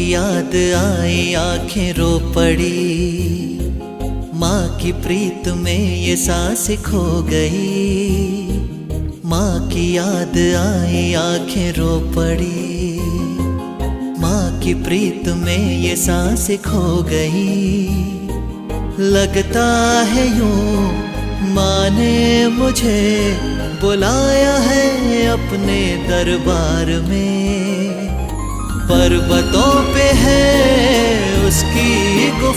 याद आई आंखें रो पड़ी, माँ की प्रीत में ये सांस खो गई। माँ की याद आई आंखें रो पड़ी, माँ की प्रीत में ये सांस खो गई। लगता है यूं माँ ने मुझे बुलाया है अपने दरबार में। पर्वतों पे है उसकी गुफा,